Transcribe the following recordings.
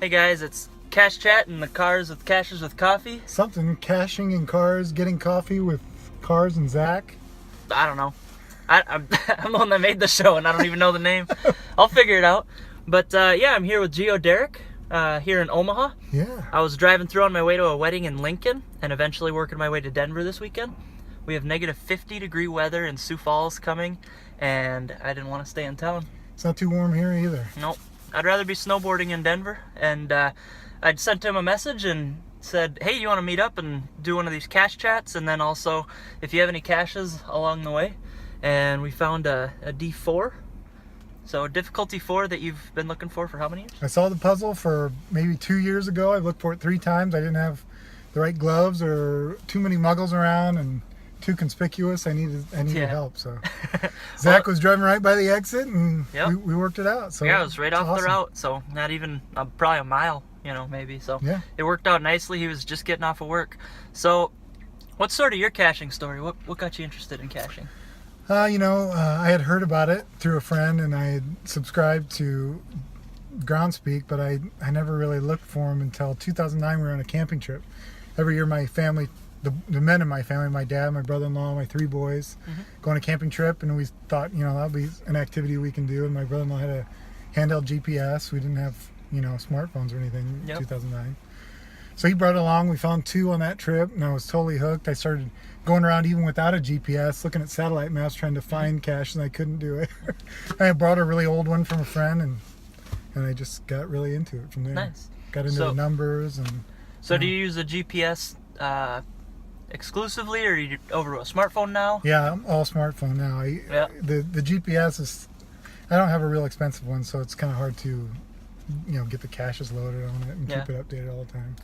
Hey guys, it's Cash Chat in the cars with Cashers with Coffee. Something caching in cars, getting coffee with Cars and Zach. I don't know. I'm the one that made the show and I don't even know the name. I'll figure it out. But yeah, I'm here with Geo Derek here in Omaha. Yeah. I was driving through on my way to a wedding in Lincoln and eventually working my way to Denver this weekend. We have negative 50-degree weather in Sioux Falls coming, and I didn't want to stay in town. It's not too warm here either. Nope. I'd rather be snowboarding in Denver. And I'd sent him a message and said, hey, you want to meet up and do one of these cache chats? And then also, if you have any caches along the way. And we found a D4. So difficulty 4 that you've been looking for how many years? I saw the puzzle for maybe 2 years ago. I looked for it 3 times. I didn't have the right gloves or too many muggles around and too conspicuous. I needed help. So Zach was driving right by the exit and we worked it out. So yeah, it was right off awesome. the route. So not even probably a mile, maybe. So yeah, it worked out nicely. He was just getting off of work. So what's sort of your caching story? What got you interested in caching? I had heard about it through a friend and I had subscribed to Groundspeak, but I never really looked for them until 2009. We were on a camping trip. Every year my family, the men in my family, my dad, my brother-in-law, my 3 boys, go on a camping trip, and we thought, that'll be an activity we can do. And my brother-in-law had a handheld GPS. We didn't have, smartphones or anything in 2009. So he brought it along. We found 2 on that trip, and I was totally hooked. I started going around even without a GPS, looking at satellite maps, trying to find caches, and I couldn't do it. I brought a really old one from a friend, and I just got really into it from there. Nice. Got into the numbers and. So do you use a GPS exclusively, or are you over a smartphone now? Yeah, I'm all smartphone now. The GPS is, I don't have a real expensive one, so it's kind of hard to, get the caches loaded on it and keep it updated all the time.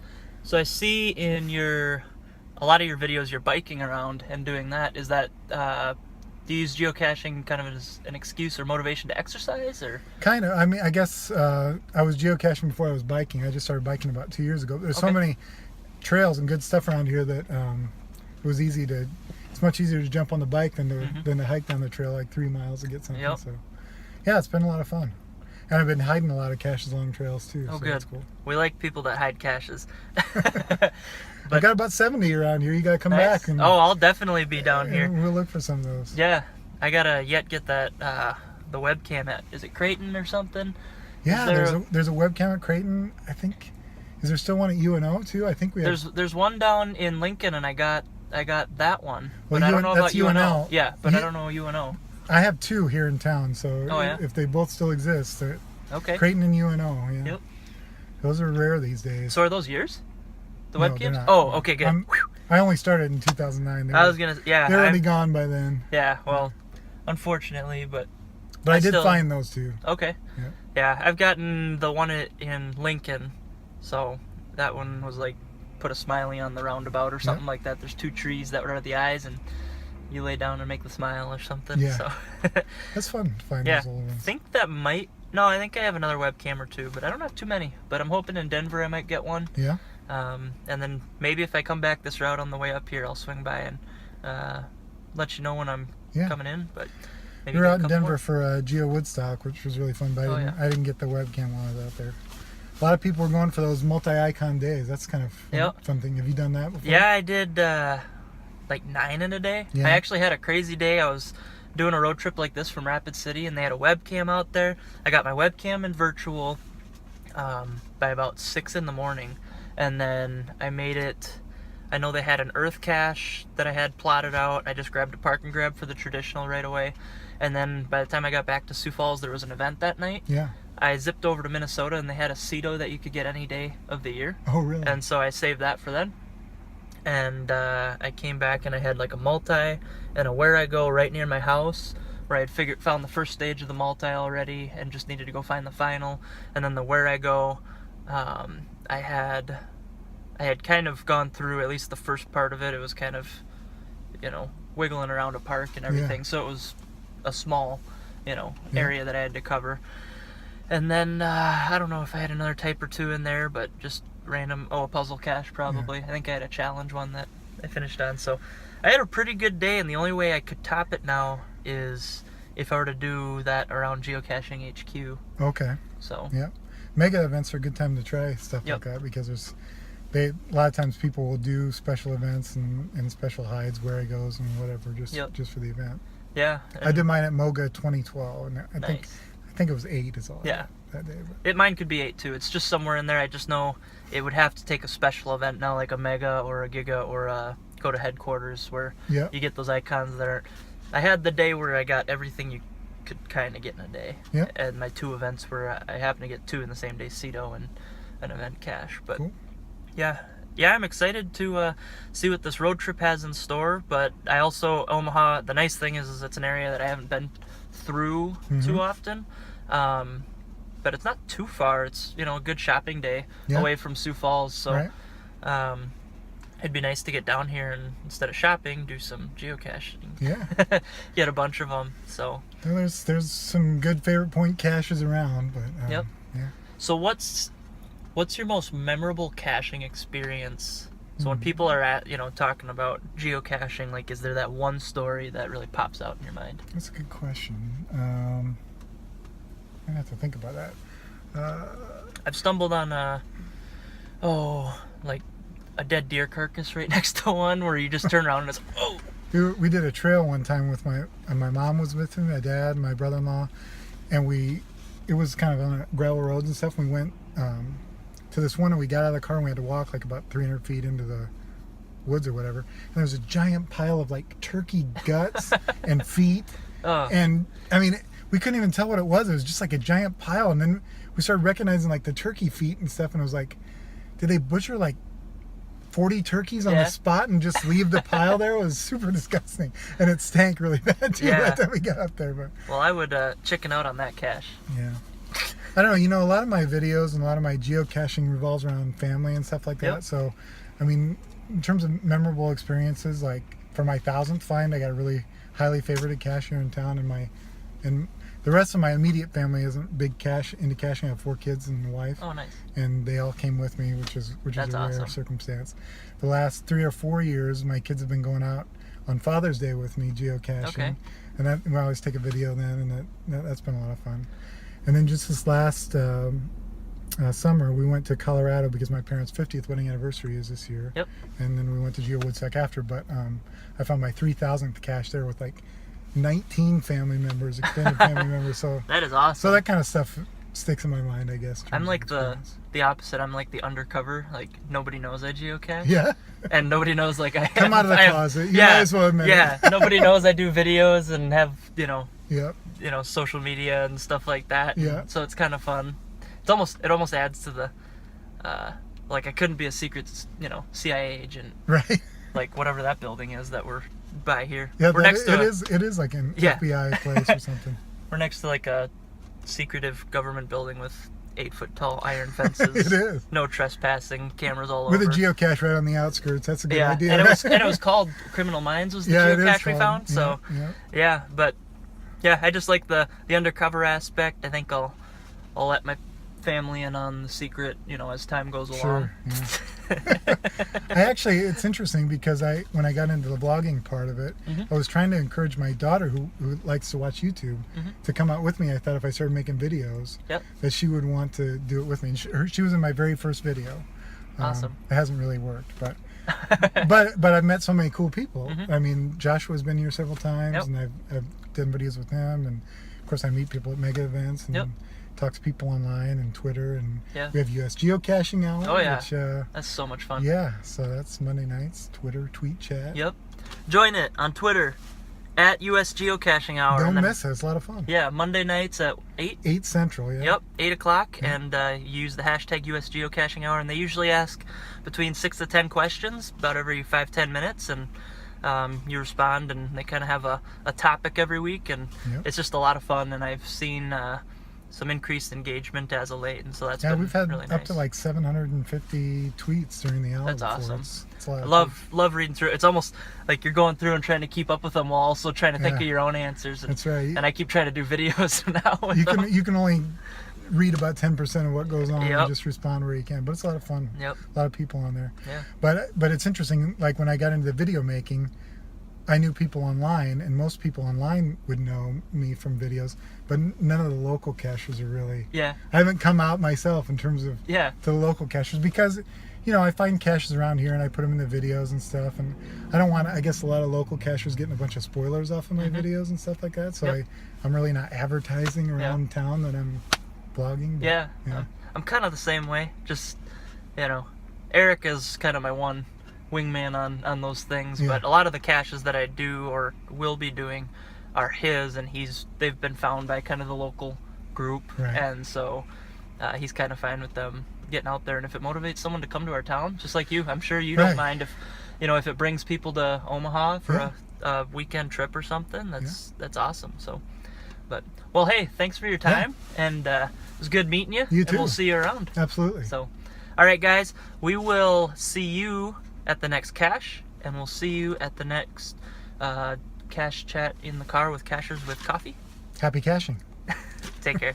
So I see in a lot of your videos you're biking around and doing that. Is that do you use geocaching kind of as an excuse or motivation to exercise, or? Kind of. I mean, I guess I was geocaching before I was biking. I just started biking about 2 years ago. There's so many trails and good stuff around here that it was easy to. It's much easier to jump on the bike than to hike down the trail like 3 miles to get something. Yep. So, yeah, it's been a lot of fun. And I've been hiding a lot of caches along trails too. Oh, so good. That's cool. We like people that hide caches. I got about 70 around here. You got to come back. And, I'll definitely be down here. We'll look for some of those. Yeah, I gotta get that the webcam at. Is it Creighton or something? Yeah, there's a webcam at Creighton. I think. Is there still one at UNO too? I think we have. There's one down in Lincoln, and I got that one. Well, but I don't know about UNO. UNO. Yeah, but I don't know UNO. I have 2 here in town, so if they both still exist, Creighton and UNO. Yeah. Yep. Those are rare these days. So are those yours? The no, webcams? Oh, okay, good. I only started in 2009. They're already gone by then. Yeah, well, unfortunately, but I did find those 2. Okay. Yeah, I've gotten the one in Lincoln, so that one was like put a smiley on the roundabout or something like that. There's 2 trees that are the eyes, and you lay down and make the smile or something. Yeah. So that's fun to find those old ones. I think that might. No, I think I have another webcam or 2, but I don't have too many. But I'm hoping in Denver I might get one. Yeah. And then maybe if I come back this route on the way up here, I'll swing by and let you know when I'm coming in. But maybe we were out in Denver for Geo Woodstock, which was really fun. But I didn't get the webcam while I was out there. A lot of people were going for those multi-icon days. That's kind of a fun thing. Have you done that before? Yeah, I did like 9 in a day. Yeah. I actually had a crazy day. I was doing a road trip like this from Rapid City, and they had a webcam out there. I got my webcam in virtual by about 6 in the morning, and then I made it. I know they had an earth cache that I had plotted out. I just grabbed a park and grab for the traditional right away, and then by the time I got back to Sioux Falls, there was an event that night. Yeah. I zipped over to Minnesota, and they had a CETO that you could get any day of the year. Oh, really? And so I saved that for then. And I came back and I had like a multi and a where I go right near my house, where I had found the first stage of the multi already and just needed to go find the final. And then the where I go, I had kind of gone through at least the first part of it. It was kind of, wiggling around a park and everything. Yeah. So it was a small, area that I had to cover. And then I don't know if I had another type or 2 in there, but just random. A puzzle cache probably. I think I had a challenge one that I finished on. So I had a pretty good day, and the only way I could top it now is if I were to do that around Geocaching HQ. Okay. So. Yeah. Mega events are a good time to try stuff Yep. like that because a lot of times people will do special events and special hides, where it goes and whatever, just for the event. Yeah. I did mine at Moga 2012, and I Nice. think it was 8 is all. Yeah. That day. But. Mine could be 8 too. It's just somewhere in there. I just know it would have to take a special event now, like a Mega or a Giga or go to headquarters where Yeah. you get those icons that are. I had the day where I got everything you could kind of get in a day. Yeah. And my 2 events where I happened to get 2 in the same day, Cedo and an event cache. But Cool. yeah, I'm excited to see what this road trip has in store. But I also, Omaha, the nice thing is it's an area that I haven't been through too often. But it's not too far. It's, a good shopping day away from Sioux Falls. So it'd be nice to get down here and instead of shopping, do some geocaching. Yeah. Get a bunch of them. So Well, there's some good favorite point caches around, but Yep. Yeah. So what's your most memorable caching experience? So when people are talking about geocaching, like, is there that one story that really pops out in your mind? That's a good question. I have to think about that. I've stumbled on like a dead deer carcass right next to one where you just turn around and it's We did a trail one time with my mom was with me, my dad, my brother-in-law, and it was kind of on gravel roads and stuff. We went to this one and we got out of the car and we had to walk like about 300 feet into the woods or whatever. And there was a giant pile of like turkey guts and feet. And I mean, we couldn't even tell what it was. It was just like a giant pile. And then we started recognizing like the turkey feet and stuff. And it was like, did they butcher like 40 turkeys on the spot and just leave the pile there? It was super disgusting. And it stank really bad too by the time we got up there. But well, I would chicken out on that cache. Yeah. I don't know. A lot of my videos and a lot of my geocaching revolves around family and stuff like that. Yep. So, I mean, in terms of memorable experiences, like for my 1000th find, I got a really highly favorited cache here in town, and the rest of my immediate family isn't big into caching. I have 4 kids and a wife. Oh, nice. And they all came with me, which is That's a rare awesome. circumstance. The last 3 or 4 years, my kids have been going out on Father's Day with me geocaching. Okay. And we always take a video then, and that's been a lot of fun. And then just this last summer, we went to Colorado because my parents' 50th wedding anniversary is this year. Yep. And then we went to Geo Woodstock after, but I found my 3000th cache there with like 19 family members, extended family members. So that is awesome. So that kind of stuff sticks in my mind, I guess. I'm like the opposite. I'm like the undercover. Like nobody knows I geocache. Yeah. And nobody knows like I have, come out of the closet. You might as well admit it. Yeah. Nobody knows I do videos and have Yep. social media and stuff like that. Yeah. So it's kind of fun. It almost adds to the like I couldn't be a secret CIA agent. Right. Like whatever that building is that we're by here. Yeah, we're next to it is like an FBI place or something. We're next to like a secretive government building with 8-foot tall iron fences. It is. No trespassing, cameras all with over. With a geocache right on the outskirts. That's a good idea. And it was called Criminal Minds was the geocache we found. So but I just like the undercover aspect. I think I'll let my family in on the secret, as time goes along. Yeah. It's interesting because when I got into the vlogging part of it, I was trying to encourage my daughter who likes to watch YouTube to come out with me. I thought if I started making videos that she would want to do it with me. And she was in my very first video. Awesome. It hasn't really worked, but but I've met so many cool people. I mean, Joshua's been here several times, and I've done videos with him, and of course I meet people at mega events and talk to people online and Twitter, and we have US Geocaching Hour. Oh yeah, which, that's so much fun. Yeah, so that's Monday nights, Twitter, tweet chat. Yep. Join it on Twitter at US Geocaching Hour. Don't miss it. It's a lot of fun. Yeah, Monday nights at 8. 8 Central, yeah. Yep, 8 o'clock, and use the hashtag US Geocaching Hour, and they usually ask between 6 to 10 questions about every 5-10 minutes, and you respond, and they kind of have a topic every week, and it's just a lot of fun, and I've seen some increased engagement as of late, and so that's been we've had really up nice. to like 750 tweets during the hour. That's awesome. It's a lot I of love reading through it. It's almost like you're going through and trying to keep up with them while also trying to think of your own answers. And, that's right. And I keep trying to do videos now. You can only read about 10% of what goes on Yep. and just respond where you can, but it's a lot of fun. Yep. A lot of people on there. Yeah. But it's interesting, like when I got into the video making, I knew people online, and most people online would know me from videos, but none of the local cachers are really. Yeah. I haven't come out myself in terms of Yeah. to the local cachers because, I find caches around here and I put them in the videos and stuff, and I don't want. I guess a lot of local cachers getting a bunch of spoilers off of my videos and stuff like that. So Yep. I'm really not advertising around town that I'm blogging. But, Yeah. yeah. I'm kind of the same way. Just, Eric is kind of my one wingman on those things, Yeah. but a lot of the caches that I do or will be doing are his, and they've been found by kind of the local group, Right. and so he's kind of fine with them getting out there. And if it motivates someone to come to our town, just like you, I'm sure you don't Right. mind if it brings people to Omaha for Yeah. a weekend trip or something. That's awesome. So, well, hey, thanks for your time, and it was good meeting you. You and too. we'll see you around. Absolutely. So, all right, guys, we will see you at the next cache, and we'll see you at the next cache chat in the car with Cachers with Coffee. Happy caching. Take care.